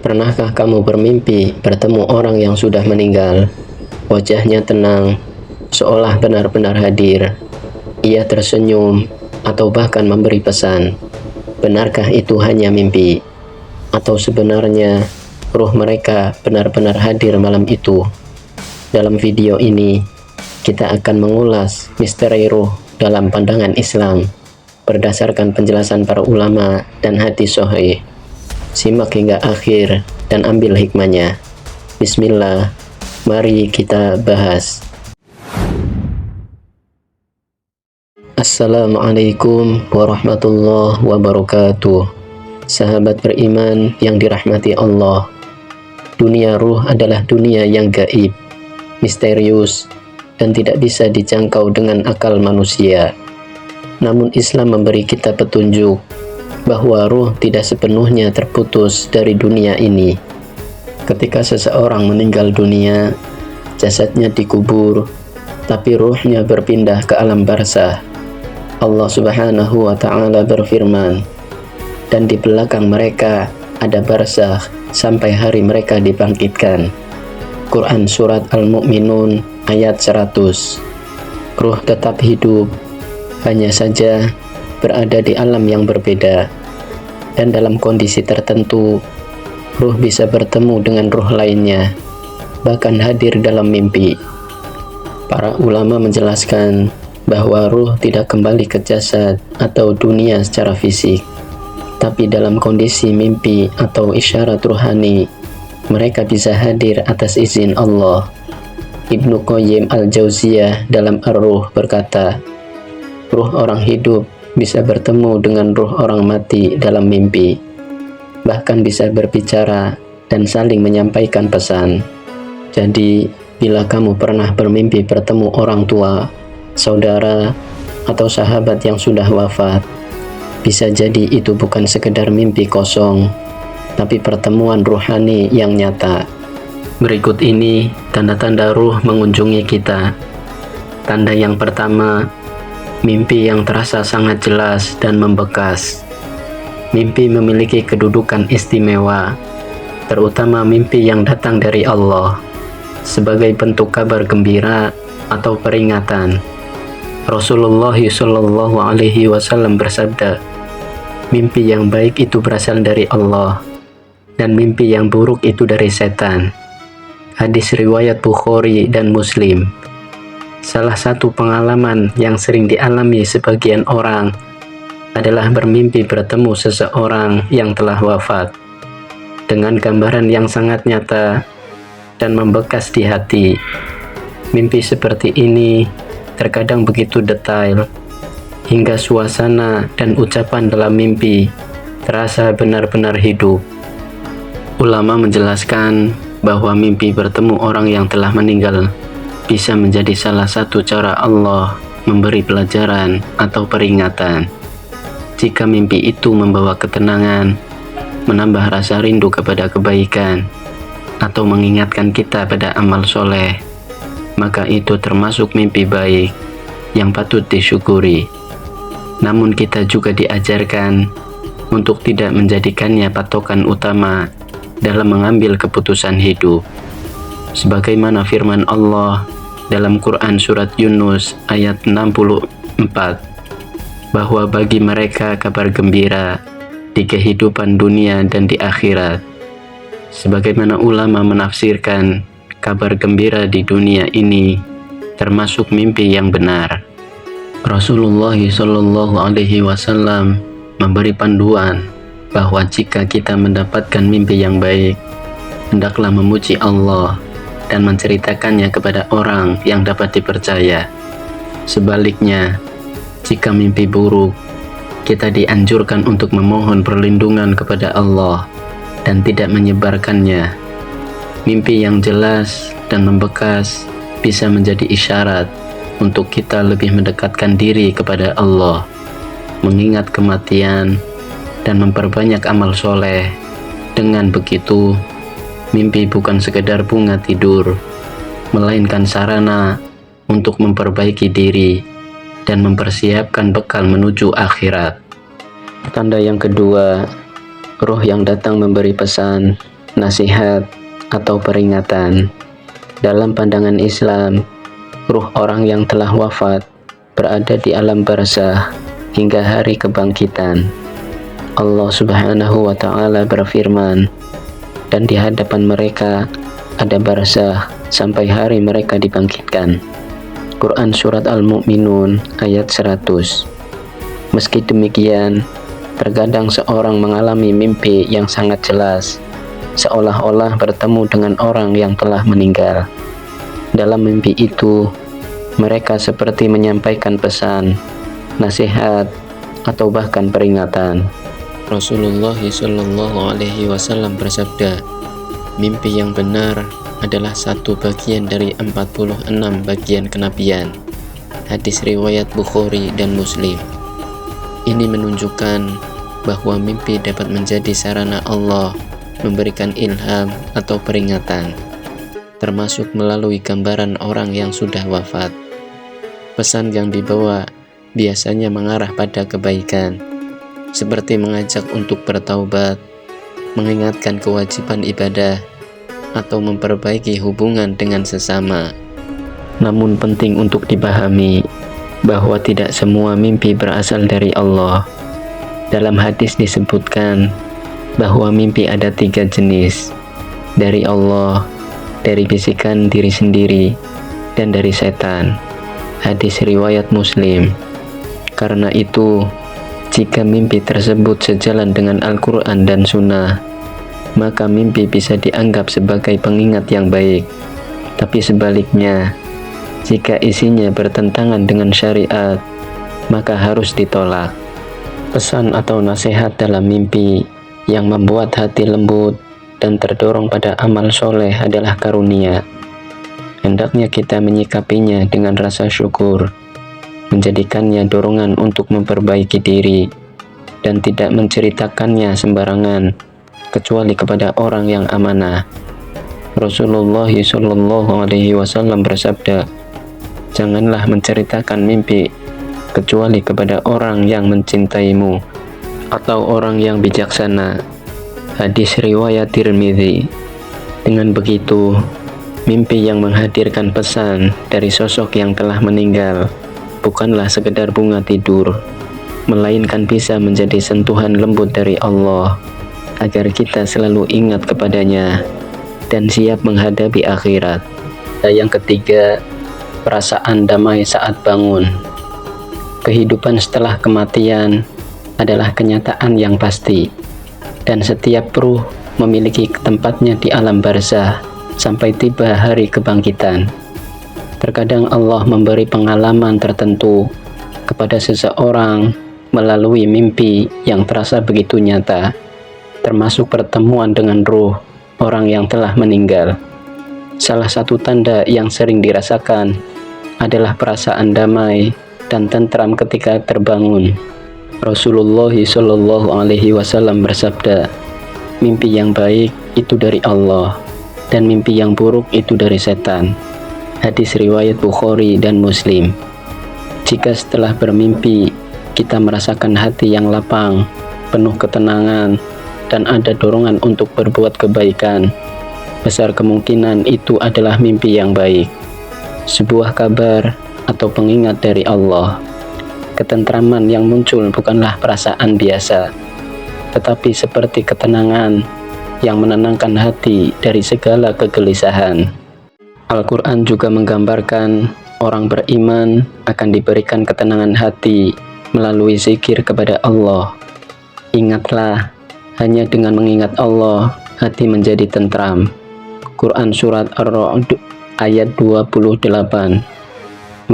Pernahkah kamu bermimpi bertemu orang yang sudah meninggal? Wajahnya tenang, seolah benar-benar hadir. Ia tersenyum atau bahkan memberi pesan. Benarkah itu hanya mimpi? Atau sebenarnya ruh mereka benar-benar hadir malam itu? Dalam video ini, kita akan mengulas misteri ruh dalam pandangan Islam berdasarkan penjelasan para ulama dan hadis sahih. Simak hingga akhir dan ambil hikmahnya. Bismillah, mari kita bahas. Assalamualaikum warahmatullahi wabarakatuh. Sahabat beriman yang dirahmati Allah, dunia ruh adalah dunia yang gaib, misterius, dan tidak bisa dijangkau dengan akal manusia. Namun Islam memberi kita petunjuk bahwa ruh tidak sepenuhnya terputus dari dunia ini. Ketika seseorang meninggal dunia, jasadnya dikubur, tapi ruhnya berpindah ke alam barzakh. Allah Subhanahu wa Ta'ala berfirman, dan di belakang mereka ada barzakh sampai hari mereka dibangkitkan. Quran Surat Al-Mu'minun ayat 100. Ruh tetap hidup, hanya saja berada di alam yang berbeda, dan dalam kondisi tertentu ruh bisa bertemu dengan ruh lainnya, bahkan hadir dalam mimpi. Para ulama menjelaskan bahwa ruh tidak kembali ke jasad atau dunia secara fisik, tapi dalam kondisi mimpi atau isyarat ruhani mereka bisa hadir atas izin Allah. Ibnu Qayyim Al-Jauziyah dalam Ar-Ruh berkata, ruh orang hidup bisa bertemu dengan ruh orang mati dalam mimpi, bahkan bisa berbicara dan saling menyampaikan pesan. Jadi, bila kamu pernah bermimpi bertemu orang tua, saudara, atau sahabat yang sudah wafat, bisa jadi itu bukan sekedar mimpi kosong, tapi pertemuan ruhani yang nyata. Berikut ini tanda-tanda ruh mengunjungi kita. Tanda yang pertama, mimpi yang terasa sangat jelas dan membekas. Mimpi memiliki kedudukan istimewa, terutama mimpi yang datang dari Allah, sebagai bentuk kabar gembira atau peringatan. Rasulullah Shallallahu Alaihi Wasallam bersabda, mimpi yang baik itu berasal dari Allah, dan mimpi yang buruk itu dari setan. Hadis riwayat Bukhari dan Muslim. Salah satu pengalaman yang sering dialami sebagian orang adalah bermimpi bertemu seseorang yang telah wafat, dengan gambaran yang sangat nyata dan membekas di hati. Mimpi seperti ini terkadang begitu detail, hingga suasana dan ucapan dalam mimpi terasa benar-benar hidup. Ulama menjelaskan bahwa mimpi bertemu orang yang telah meninggal bisa menjadi salah satu cara Allah memberi pelajaran atau peringatan. Jika mimpi itu membawa ketenangan, menambah rasa rindu kepada kebaikan, atau mengingatkan kita pada amal soleh, maka itu termasuk mimpi baik yang patut disyukuri. Namun kita juga diajarkan untuk tidak menjadikannya patokan utama dalam mengambil keputusan hidup. Sebagaimana firman Allah dalam Quran Surat Yunus ayat 64, bahwa bagi mereka kabar gembira di kehidupan dunia dan di akhirat. Sebagaimana ulama menafsirkan, kabar gembira di dunia ini termasuk mimpi yang benar. Rasulullah Shallallahu Alaihi Wasallam memberi panduan bahwa jika kita mendapatkan mimpi yang baik, hendaklah memuji Allah dan menceritakannya kepada orang yang dapat dipercaya. Sebaliknya, jika mimpi buruk, kita dianjurkan untuk memohon perlindungan kepada Allah dan tidak menyebarkannya. Mimpi yang jelas dan membekas bisa menjadi isyarat untuk kita lebih mendekatkan diri kepada Allah, mengingat kematian, dan memperbanyak amal soleh. Dengan begitu, mimpi bukan sekedar bunga tidur, melainkan sarana untuk memperbaiki diri dan mempersiapkan bekal menuju akhirat. Tanda yang kedua, ruh yang datang memberi pesan, nasihat, atau peringatan. Dalam pandangan Islam, ruh orang yang telah wafat berada di alam barzakh hingga hari kebangkitan. Allah Subhanahu wa Ta'ala berfirman, dan di hadapan mereka ada barzakh sampai hari mereka dibangkitkan. Quran Surat Al-Mu'minun ayat 100. Meski demikian, terkadang seorang mengalami mimpi yang sangat jelas, seolah-olah bertemu dengan orang yang telah meninggal. Dalam mimpi itu, mereka seperti menyampaikan pesan, nasihat, atau bahkan peringatan. Rasulullah SAW bersabda, mimpi yang benar adalah satu bagian dari 46 bagian kenabian. Hadis riwayat Bukhari dan Muslim. Ini menunjukkan bahwa mimpi dapat menjadi sarana Allah memberikan ilham atau peringatan, termasuk melalui gambaran orang yang sudah wafat. Pesan yang dibawa biasanya mengarah pada kebaikan, seperti mengajak untuk bertaubat, mengingatkan kewajiban ibadah, atau memperbaiki hubungan dengan sesama. Namun penting untuk dipahami bahwa tidak semua mimpi berasal dari Allah. Dalam hadis disebutkan bahwa mimpi ada 3 jenis, dari Allah, dari bisikan diri sendiri, dan dari setan. Hadis riwayat Muslim. Karena itu, jika mimpi tersebut sejalan dengan Al-Quran dan Sunnah, maka mimpi bisa dianggap sebagai pengingat yang baik. Tapi sebaliknya, jika isinya bertentangan dengan syariat, maka harus ditolak. Pesan atau nasihat dalam mimpi yang membuat hati lembut dan terdorong pada amal soleh adalah karunia. Hendaknya kita menyikapinya dengan rasa syukur, menjadikannya dorongan untuk memperbaiki diri, dan tidak menceritakannya sembarangan, kecuali kepada orang yang amanah. Rasulullah SAW bersabda, janganlah menceritakan mimpi kecuali kepada orang yang mencintaimu atau orang yang bijaksana. Hadis riwayat Tirmidzi. Dengan begitu, mimpi yang menghadirkan pesan dari sosok yang telah meninggal bukanlah sekedar bunga tidur, melainkan bisa menjadi sentuhan lembut dari Allah agar kita selalu ingat kepadanya dan siap menghadapi akhirat. Dan yang ketiga, perasaan damai saat bangun. Kehidupan setelah kematian adalah kenyataan yang pasti, dan setiap ruh memiliki tempatnya di alam barzakh sampai tiba hari kebangkitan. Terkadang Allah memberi pengalaman tertentu kepada seseorang melalui mimpi yang terasa begitu nyata, termasuk pertemuan dengan ruh orang yang telah meninggal. Salah satu tanda yang sering dirasakan adalah perasaan damai dan tentram ketika terbangun. Rasulullah SAW bersabda, mimpi yang baik itu dari Allah, dan mimpi yang buruk itu dari setan. Hadis riwayat Bukhari dan Muslim. Jika setelah bermimpi kita merasakan hati yang lapang, penuh ketenangan, dan ada dorongan untuk berbuat kebaikan, besar kemungkinan itu adalah mimpi yang baik, sebuah kabar atau pengingat dari Allah. Ketentraman yang muncul bukanlah perasaan biasa, tetapi seperti ketenangan yang menenangkan hati dari segala kegelisahan. Al-Quran juga menggambarkan orang beriman akan diberikan ketenangan hati melalui zikir kepada Allah. Ingatlah, hanya dengan mengingat Allah, hati menjadi tentram. Quran Surat Ar-Ra'd ayat 28.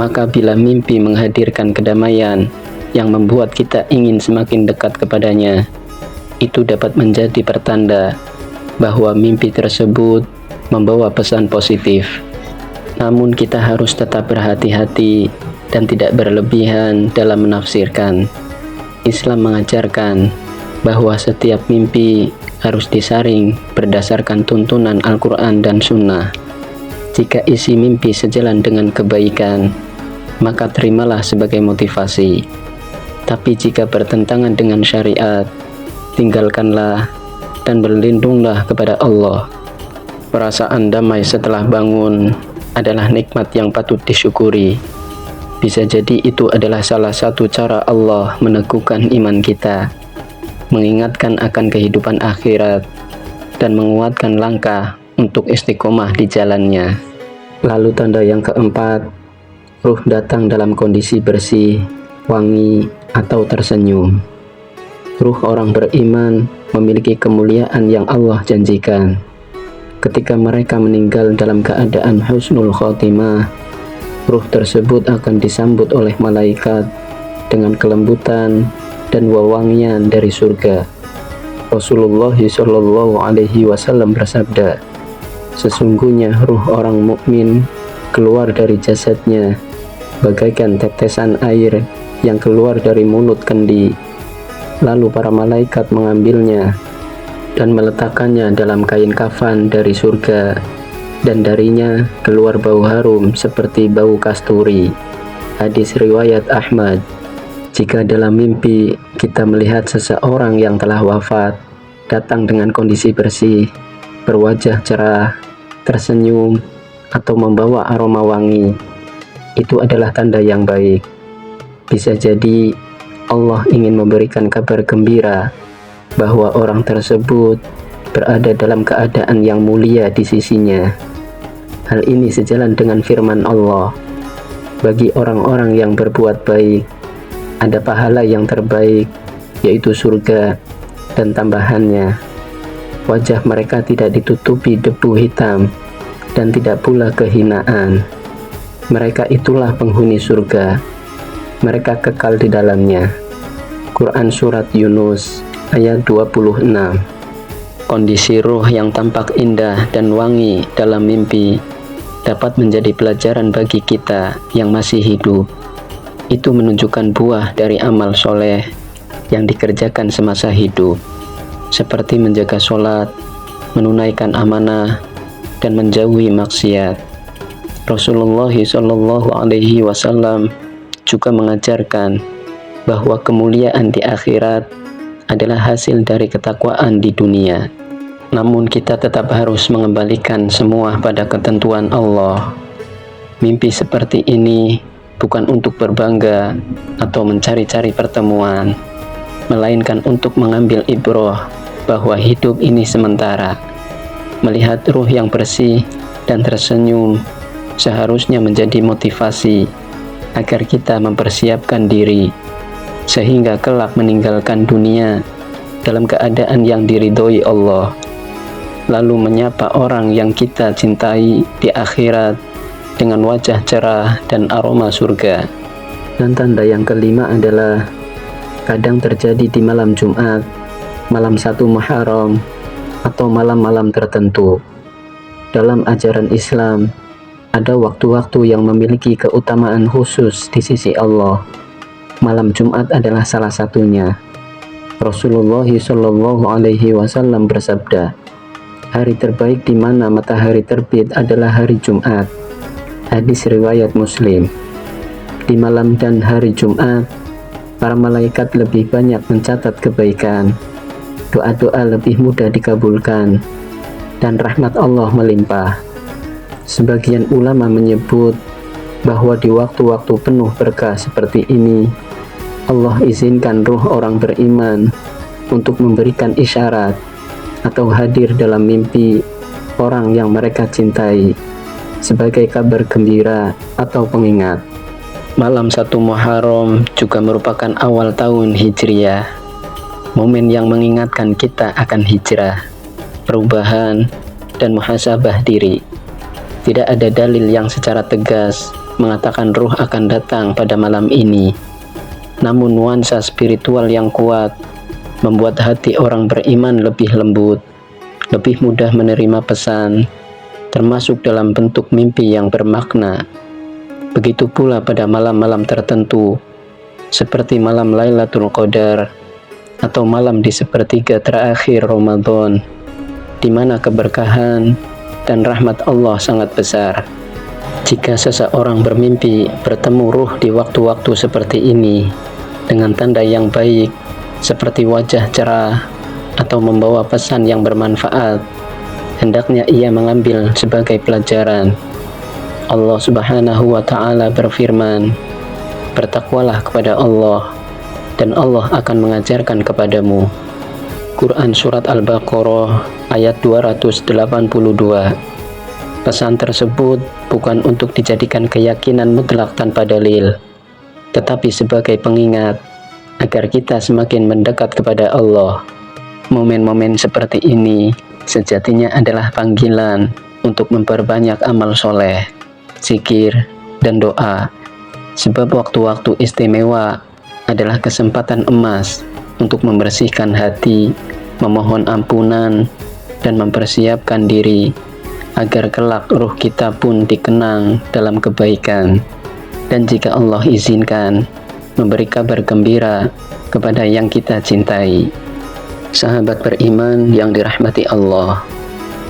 Maka bila mimpi menghadirkan kedamaian yang membuat kita ingin semakin dekat kepadanya, itu dapat menjadi pertanda bahwa mimpi tersebut membawa pesan positif. Namun kita harus tetap berhati-hati dan tidak berlebihan dalam menafsirkan. Islam mengajarkan bahwa setiap mimpi harus disaring berdasarkan tuntunan Al-Quran dan Sunnah. Jika isi mimpi sejalan dengan kebaikan, maka terimalah sebagai motivasi. Tapi jika bertentangan dengan syariat, tinggalkanlah dan berlindunglah kepada Allah. Perasaan damai setelah bangun adalah nikmat yang patut disyukuri. Bisa jadi itu adalah salah satu cara Allah meneguhkan iman kita, mengingatkan akan kehidupan akhirat, dan menguatkan langkah untuk istiqomah di jalannya. Lalu tanda yang keempat, ruh datang dalam kondisi bersih, wangi, atau tersenyum. Ruh orang beriman memiliki kemuliaan yang Allah janjikan. Ketika mereka meninggal dalam keadaan husnul khotimah, ruh tersebut akan disambut oleh malaikat dengan kelembutan dan wewangian dari surga. Rasulullah SAW bersabda, sesungguhnya ruh orang mukmin keluar dari jasadnya bagaikan tetesan air yang keluar dari mulut kendi. Lalu para malaikat mengambilnya dan meletakkannya dalam kain kafan dari surga, dan darinya keluar bau harum seperti bau kasturi. Hadis riwayat Ahmad. Jika dalam mimpi kita melihat seseorang yang telah wafat datang dengan kondisi bersih, berwajah cerah, tersenyum, atau membawa aroma wangi, itu adalah tanda yang baik. Bisa jadi Allah ingin memberikan kabar gembira bahwa orang tersebut berada dalam keadaan yang mulia di sisinya. Hal ini sejalan dengan firman Allah, bagi orang-orang yang berbuat baik ada pahala yang terbaik, yaitu surga dan tambahannya. Wajah mereka tidak ditutupi debu hitam dan tidak pula kehinaan. Mereka itulah penghuni surga, mereka kekal di dalamnya. Quran Surat Yunus ayat 26. Kondisi ruh yang tampak indah dan wangi dalam mimpi dapat menjadi pelajaran bagi kita yang masih hidup. Itu menunjukkan buah dari amal soleh yang dikerjakan semasa hidup, seperti menjaga sholat, menunaikan amanah, dan menjauhi maksiat. Rasulullah SAW juga mengajarkan bahwa kemuliaan di akhirat adalah hasil dari ketakwaan di dunia. Namun kita tetap harus mengembalikan semua pada ketentuan Allah. Mimpi seperti ini bukan untuk berbangga atau mencari-cari pertemuan, melainkan untuk mengambil ibrah bahwa hidup ini sementara. Melihat ruh yang bersih dan tersenyum seharusnya menjadi motivasi agar kita mempersiapkan diri sehingga kelak meninggalkan dunia dalam keadaan yang diridhoi Allah, lalu menyapa orang yang kita cintai di akhirat dengan wajah cerah dan aroma surga. Dan tanda yang kelima adalah kadang terjadi di malam Jumat, malam 1 Muharram, atau malam-malam tertentu. Dalam ajaran Islam, ada waktu-waktu yang memiliki keutamaan khusus di sisi Allah. Malam Jumat adalah salah satunya. Rasulullah SAW bersabda, hari terbaik di mana matahari terbit adalah hari Jumat. Hadis riwayat Muslim. Di malam dan hari Jumat, para malaikat lebih banyak mencatat kebaikan, doa-doa lebih mudah dikabulkan, dan rahmat Allah melimpah. Sebagian ulama menyebut bahwa di waktu-waktu penuh berkah seperti ini, Allah izinkan ruh orang beriman untuk memberikan isyarat atau hadir dalam mimpi orang yang mereka cintai sebagai kabar gembira atau pengingat. Malam 1 Muharram juga merupakan awal tahun Hijriah, momen yang mengingatkan kita akan hijrah, perubahan, dan muhasabah diri. Tidak ada dalil yang secara tegas mengatakan ruh akan datang pada malam ini. Namun nuansa spiritual yang kuat membuat hati orang beriman lebih lembut, lebih mudah menerima pesan, termasuk dalam bentuk mimpi yang bermakna. Begitu pula pada malam-malam tertentu, seperti malam Lailatul Qadar atau malam di sepertiga terakhir Ramadan, di mana keberkahan dan rahmat Allah sangat besar. Jika seseorang bermimpi bertemu ruh di waktu-waktu seperti ini dengan tanda yang baik seperti wajah cerah atau membawa pesan yang bermanfaat, hendaknya ia mengambil sebagai pelajaran. Allah Subhanahu wa Ta'ala berfirman, "Bertakwalah kepada Allah, dan Allah akan mengajarkan kepadamu." Quran Surat Al-Baqarah ayat 282. Pesan tersebut bukan untuk dijadikan keyakinan mutlak tanpa dalil, tetapi sebagai pengingat agar kita semakin mendekat kepada Allah. Momen-momen seperti ini sejatinya adalah panggilan untuk memperbanyak amal soleh, zikir, dan doa, sebab waktu-waktu istimewa adalah kesempatan emas untuk membersihkan hati, memohon ampunan, dan mempersiapkan diri agar kelak ruh kita pun dikenang dalam kebaikan, dan jika Allah izinkan, memberi kabar gembira kepada yang kita cintai. Sahabat beriman yang dirahmati Allah,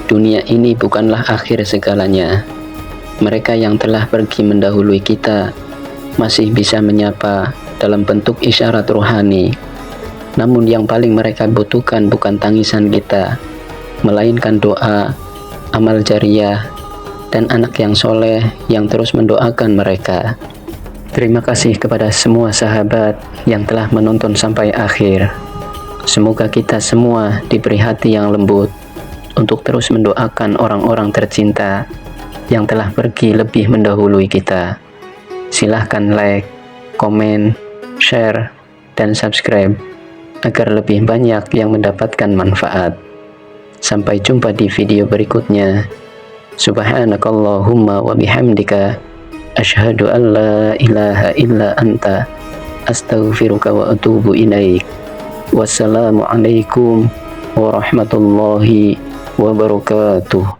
dunia ini bukanlah akhir segalanya. Mereka yang telah pergi mendahului kita masih bisa menyapa dalam bentuk isyarat rohani. Namun yang paling mereka butuhkan bukan tangisan kita, melainkan doa, amal jariah, dan anak yang soleh yang terus mendoakan mereka. Terima kasih kepada semua sahabat yang telah menonton sampai akhir. Semoga kita semua diberi hati yang lembut untuk terus mendoakan orang-orang tercinta yang telah pergi lebih mendahului kita. Silahkan like, komen, share, dan subscribe agar lebih banyak yang mendapatkan manfaat. Sampai jumpa di video berikutnya. Subhanakallahumma wa bihamdika, asyhadu an la ilaha illa anta, astaghfiruka wa atubu ilaik. Wassalamualaikum warahmatullahi wabarakatuh.